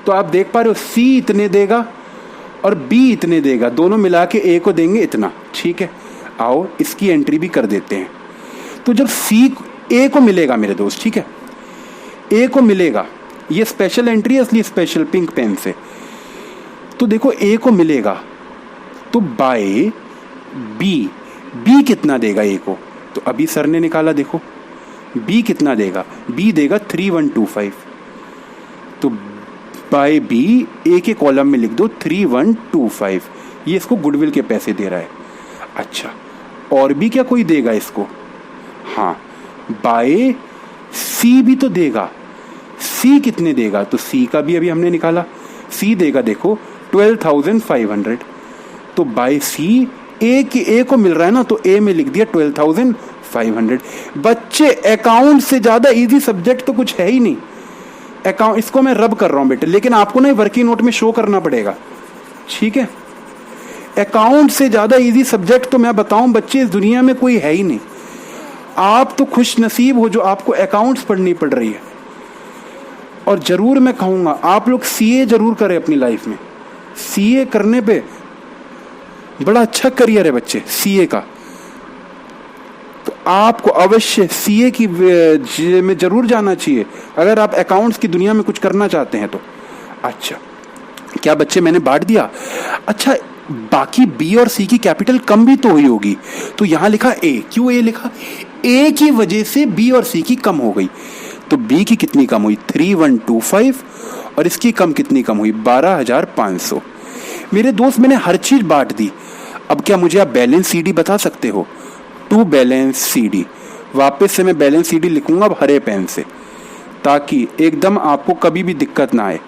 तो आप देख पा रहे हो सी इतने देगा और बी इतने देगा, दोनों मिला के ए को देंगे इतना। ठीक है, आओ इसकी एंट्री भी कर देते हैं। तो जब सी ए को मिलेगा मेरे दोस्त, ठीक है, ए को मिलेगा, ये स्पेशल एंट्री है इसलिए स्पेशल पिंक पेन से। तो देखो ए को मिलेगा, तो बाय बी, बी कितना देगा ए को, तो अभी सर ने निकाला, देखो बी कितना देगा, बी देगा 3125। तो बाय बी, ए के कॉलम में लिख दो 3125, ये इसको गुडविल के पैसे दे रहा है। अच्छा, और भी क्या कोई देगा इसको, हाँ बाय सी भी तो देगा, सी कितने देगा, तो सी का भी अभी हमने निकाला, सी देगा देखो 12,500। तो बाय सी, ए को मिल रहा है ना, तो ए में लिख दिया 500। बच्चे अकाउंट से ज्यादा इजी सब्जेक्ट तो कुछ है ही नहीं। अकाउंट, इसको मैं रब कर रहा हूं बेटे, लेकिन आपको ना वर्किंग नोट में शो करना पड़ेगा, ठीक है। अकाउंट से ज्यादा इजी सब्जेक्ट तो मैं बताऊं बच्चे इस दुनिया में कोई है ही नहीं। आप तो खुश नसीब हो जो आपको अकाउंट्स पढ़नी पड़ रही है। और जरूर मैं कहूंगा आप लोग सीए जरूर करें अपनी लाइफ में। सीए करने पे बड़ा अच्छा करियर है बच्चे सीए का, तो आपको अवश्य सीए की में जरूर जाना चाहिए अगर आप अकाउंट्स की दुनिया में कुछ करना चाहते हैं तो। अच्छा, क्या बच्चे मैंने बांट दिया? अच्छा, बाकी बी और सी की कैपिटल कम भी तो हुई होगी, तो यहां लिखा ए। क्यों ए लिखा? ए की वजह से बी और सी की कम हो गई। तो बी की कितनी कम हुई? 3125, और इसकी कम कितनी कम हुई? 12500। मेरे दोस्त मैंने हर चीज बांट दी। अब क्या मुझे आप बैलेंस सीडी बता सकते हो? To balance CD. वापस से मैं बैलेंस सीडी लिखूंगा अब हरे पेन से, ताकि एकदम आपको कभी भी दिक्कत ना आए।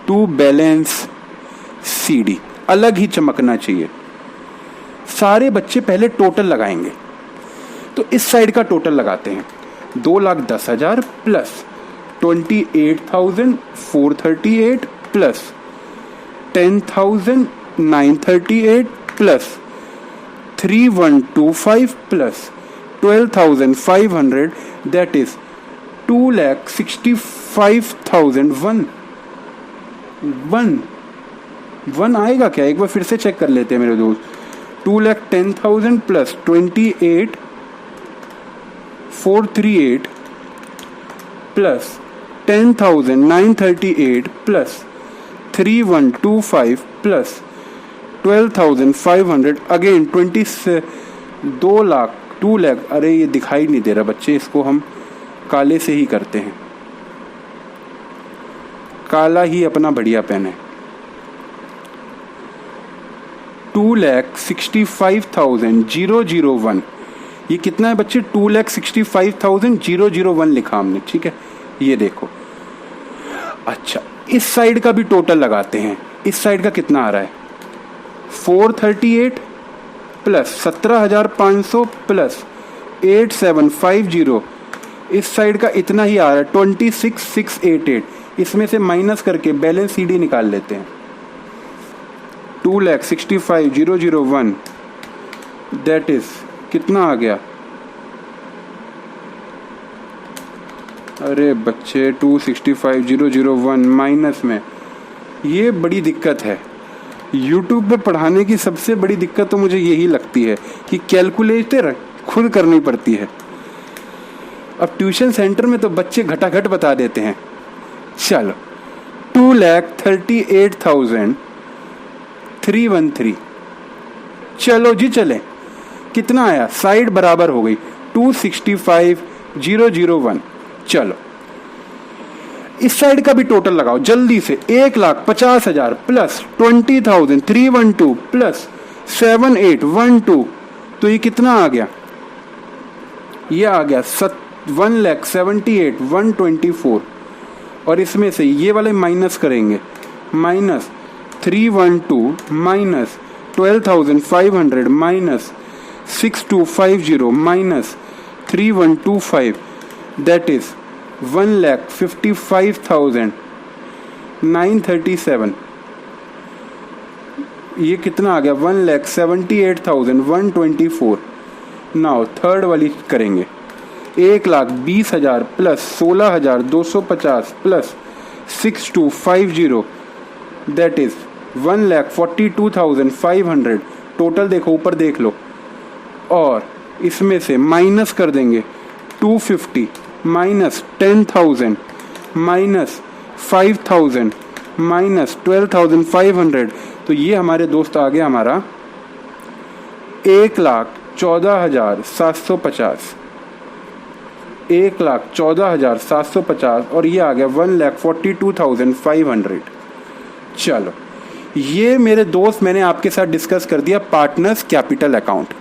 टू बैलेंस सीडी अलग ही चमकना चाहिए। सारे बच्चे पहले टोटल लगाएंगे, तो इस साइड का टोटल लगाते हैं। 2,10,000 plus 28,438 plus 10,938 plus 3,125 plus 12,500, that is 2,65,001। One आएगा क्या? एक बार फिर से चेक कर लेते हैं मेरे दोस्त। 2,10,000 plus 28,438 plus 10,938 plus 3,125 plus 12,500 again 2 lakh. अरे ये दिखाई नहीं दे रहा बच्चे, इसको हम काले से ही करते हैं। काला ही अपना बढ़िया पेन है। 2,65,001। ये कितना है बच्चे? 2,65,001 लिखा हमने, ठीक है। ये देखो। अच्छा, इस साइड का भी टोटल लगाते हैं। इस साइड का कितना आ रहा है? 438 प्लस 17,500 प्लस 8750। इस साइड का इतना ही आ रहा है 26,688। इसमें से माइनस करके बैलेंस सीडी निकाल लेते हैं। 2,65,001 दैट इज कितना आ गया? अरे बच्चे 265,001 माइनस में, ये बड़ी दिक्कत है। YouTube पे पढ़ाने की सबसे बड़ी दिक्कत तो मुझे यही लगती है कि कैलकुलेटर खुद करनी पड़ती है। अब ट्यूशन सेंटर में तो बच्चे घटाघट बता देते हैं। चलो 2,38,313। चलो जी चले, कितना आया? साइड बराबर हो गई 265,001। चलो इस साइड का भी टोटल लगाओ जल्दी से। 1,50,000 प्लस 20,312 प्लस 7,812। तो ये कितना आ गया? ये आ गया 1,78,124। और इसमें से ये वाले माइनस करेंगे। Minus 312 minus 12,500 minus 6,250 minus 3,125 that is 1,55,937। ये कितना आ गया? 1,78,124। नाउ थर्ड वाली करेंगे। 1,20,000 plus 16,250 plus 6,250 that is 1,42,500। Total देखो, ऊपर देख लो। और इसमें से माइनस कर देंगे 250 माइनस 10,000 माइनस 5,000 माइनस 12,500। तो ये हमारे दोस्त आ गया हमारा 1,14,750। 1,14,750 और ये आ गया 1,42,500। चलो ये मेरे दोस्त मैंने आपके साथ डिस्कस कर दिया पार्टनर्स कैपिटल अकाउंट।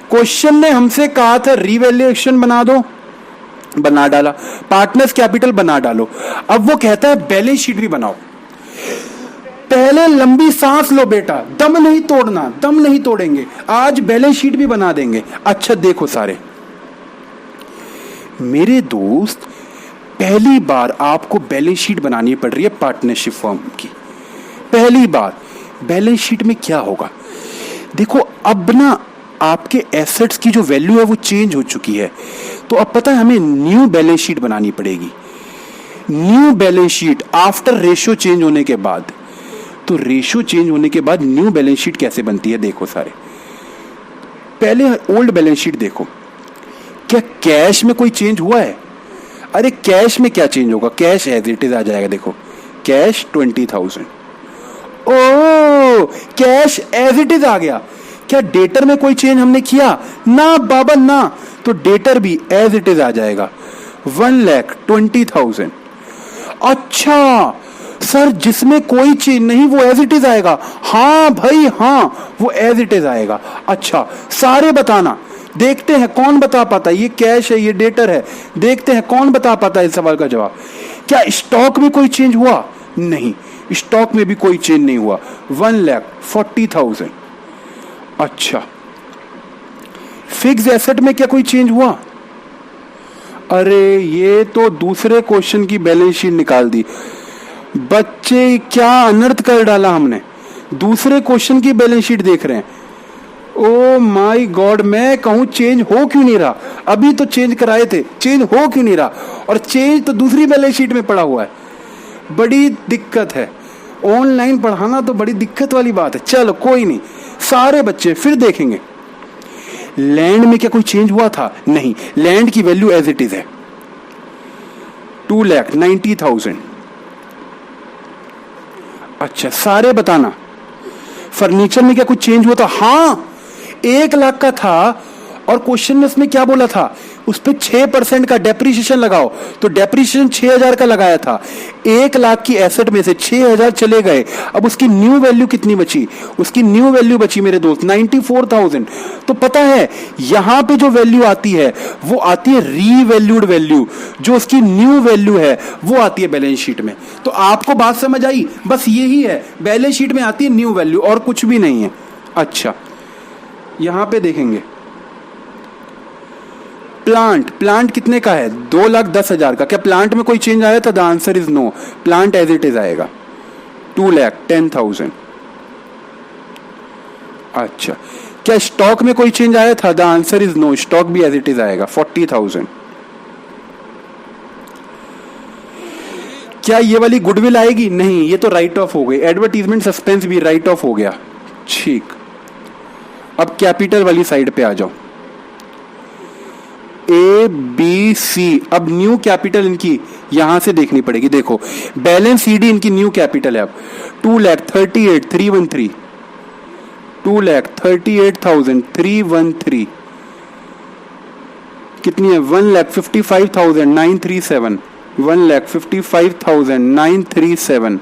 क्वेश्चन ने हमसे कहा था रिवैल्यूएशन बना दो, बना डाला। पार्टनर्स कैपिटल बना डालो। अब वो कहता है बैलेंस शीट भी बनाओ। पहले लंबी सांस लो बेटा, दम नहीं तोड़ना, दम नहीं तोड़ेंगे, आज बैलेंस शीट भी बना देंगे। अच्छा देखो सारे मेरे दोस्त, पहली बार आपको बैलेंस शीट बनानी पड़ रही है पार्टनरशिप फर्म की। पहली बार बैलेंस शीट में क्या होगा, देखो अब ना आपके एसेट्स की जो वैल्यू है वो चेंज हो चुकी है, तो अब पता है हमें न्यू बैलेंस शीट बनानी पड़ेगी। New balance sheet after ratio change होने के बाद, तो रेशियो चेंज होने के बाद न्यू बैलेंस शीट कैसे बनती है देखो सारे। पहले ओल्ड बैलेंस शीट देखो, क्या कैश में कोई चेंज हुआ है? अरे कैश में क्या चेंज होगा, कैश एज इट इज आ जाएगा। देखो कैश 20,000, ओ कैश एज इट इज आ गया। क्या डेटर में कोई चेंज हमने किया? ना बाबा ना, तो डेटर भी एज इट इज आ जाएगा 1,20,000। अच्छा सर जिसमें कोई चेंज नहीं वो एज इट इज आएगा? हाँ भाई हाँ, वो एज इट इज आएगा। अच्छा सारे बताना, देखते हैं कौन बता पाता है। ये कैश है, ये डेटर है, देखते हैं कौन बता पाता है इस सवाल का जवाब। क्या स्टॉक में कोई चेंज हुआ? नहीं, स्टॉक में भी कोई चेंज नहीं हुआ, 1,40,000। अच्छा फिक्स एसेट में क्या कोई चेंज हुआ? अरे ये तो दूसरे क्वेश्चन की बैलेंस शीट निकाल दी बच्चे, क्या अनर्थ कर डाला हमने। दूसरे क्वेश्चन की बैलेंस शीट देख रहे हैं। ओ माय गॉड, मैं कहूं चेंज हो क्यों नहीं रहा? अभी तो चेंज कराए थे, चेंज हो क्यों नहीं रहा? और चेंज तो दूसरी बैलेंस शीट में पड़ा हुआ है। बड़ी दिक्कत है, ऑनलाइन पढ़ाना तो बड़ी दिक्कत वाली बात है। चलो कोई नहीं, सारे बच्चे फिर देखेंगे। लैंड में क्या कोई चेंज हुआ था? नहीं, लैंड की वैल्यू एज इट इज है 2,90,000। अच्छा सारे बताना, फर्नीचर में क्या कुछ चेंज हुआ था? हाँ 1,00,000 का था, और क्वेश्चन में उसमें क्या बोला था, उस पर 6% का डेप्रीशिएशन लगाओ, तो डेप्रीशिएशन 6,000 का लगाया था। 1,00,000 की एसेट में से 6,000 चले गए, अब उसकी न्यू वैल्यू कितनी बची? उसकी न्यू वैल्यू बची मेरे दोस्त 94,000। तो पता है यहां पे जो वैल्यू आती है वो आती है रीवैल्यूड वैल्यू, जो उसकी न्यू वैल्यू है वो आती है बैलेंस शीट में। तो आपको बात समझ आई? बस यही है, बैलेंस शीट में आती है न्यू वैल्यू और कुछ भी नहीं है। अच्छा यहां पे देखेंगे प्लांट कितने का है? 2,10,000 का। क्या प्लांट में कोई चेंज आया था? The answer is no, plant as it is आएगा 2,10,000। अच्छा क्या स्टॉक में कोई चेंज आया था? The answer is no, stock भी एज इट इज आएगा 40,000। क्या ये वाली गुडविल आएगी? नहीं, ये तो राइट ऑफ हो गई। एडवर्टीजमेंट सस्पेंस भी राइट ऑफ हो गया। ठीक, अब कैपिटल वाली साइड पे आ जाओ। ABC, अब न्यू कैपिटल इनकी यहां से देखनी पड़ेगी। देखो बैलेंस CD इनकी न्यू कैपिटल है अब 2,38,313, 2,38,313 कितनी है? 1,55,937, 1,55,937।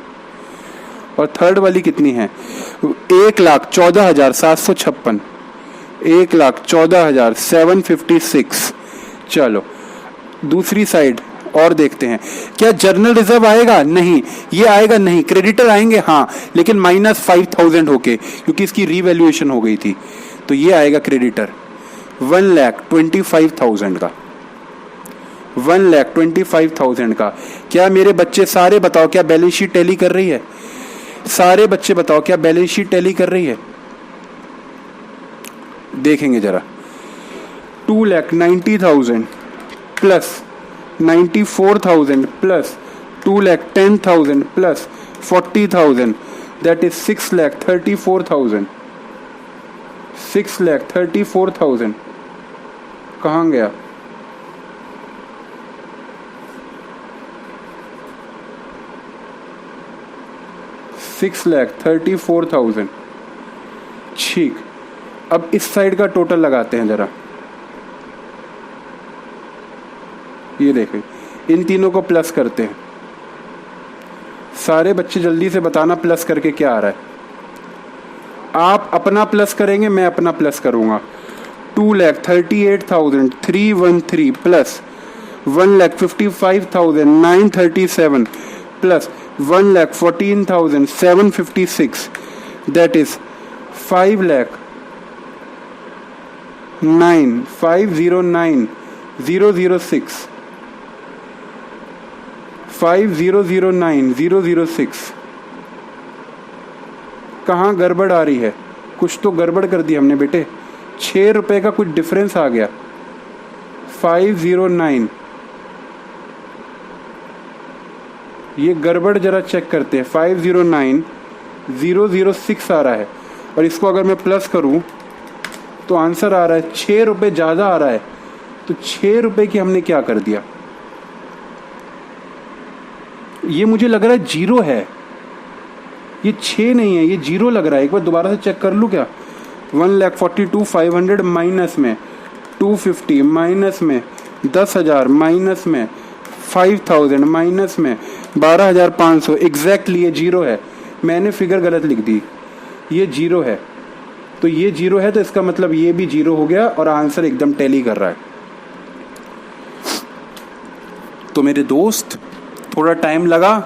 और थर्ड वाली कितनी है? 1,14,756, 1,14,756। चलो दूसरी साइड और देखते हैं, क्या जर्नल रिजर्व आएगा? नहीं, ये आएगा नहीं। क्रेडिटर आएंगे हाँ, लेकिन -5,000 होके, क्योंकि इसकी रीवैल्यूएशन हो गई थी, तो ये आएगा क्रेडिटर 1,25,000 का, 1,25,000 का। क्या मेरे बच्चे सारे बताओ, क्या बैलेंस शीट टैली कर रही है? सारे बच्चे बताओ क्या बैलेंस शीट टैली कर रही है? देखेंगे जरा, 2,90,000 plus 94,000 plus 2,10,000 plus 40,000, that is 6,34,000। 6,34,000 कहाँ गया? $6,34,000। ठीक, अब इस साइड का टोटल लगाते हैं जरा। ये देखें, इन तीनों को प्लस करते हैं। सारे बच्चे जल्दी से बताना प्लस करके क्या आ रहा है। आप अपना प्लस करेंगे, मैं अपना प्लस करूंगा। 2,38,313 प्लस 1,55,937 प्लस 1,14,756, that is 5,09,006, 5,009,006। कहाँ गड़बड़ आ रही है? कुछ तो गड़बड़ कर दी हमने बेटे। 6 रुपए का कुछ डिफरेंस आ गया। 509, ये गड़बड़ जरा चेक करते हैं। 509,006 आ रहा है, और इसको अगर मैं प्लस करूं तो आंसर आ रहा है 6 रुपए ज़्यादा आ रहा है। तो 6 रुपए की हमने क्या कर दिया? ये मुझे लग रहा है जीरो है, ये 6 नहीं है, ये जीरो लग रहा है। एक बार दोबारा से चेक कर लूँ क्या? 1,42,500 माइनस में 250 माइनस में 10,000 माइनस में 5,000 माइनस में 12,500, एग्जैक्टली ये जीरो है। मैंने फिगर गलत लिख दी, ये जीरो है। तो ये जीरो है, तो इसका मतलब ये भी जीरो हो गया और आंसर एकदम टैली कर रहा है। तो मेरे दोस्त, थोड़ा टाइम लगा,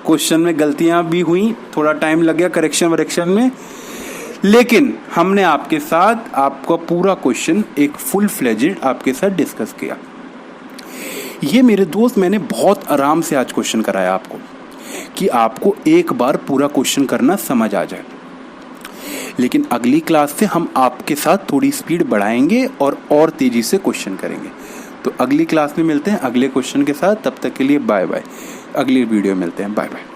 क्वेश्चन में गलतियां भी हुई, थोड़ा टाइम लग गया करेक्शन वरेक्शन में, लेकिन हमने आपके साथ आपका पूरा क्वेश्चन एक फुल फ्लेजेड आपके साथ डिस्कस किया। ये मेरे दोस्त, मैंने बहुत आराम से आज क्वेश्चन कराया आपको, कि आपको एक बार पूरा क्वेश्चन करना समझ आ जाए। लेकिन अगली क्लास से हम आपके साथ थोड़ी स्पीड बढ़ाएंगे और तेजी से क्वेश्चन करेंगे। तो अगली क्लास में मिलते हैं अगले क्वेश्चन के साथ। तब तक के लिए बाय बाय। अगली वीडियो मिलते हैं। Bye bye.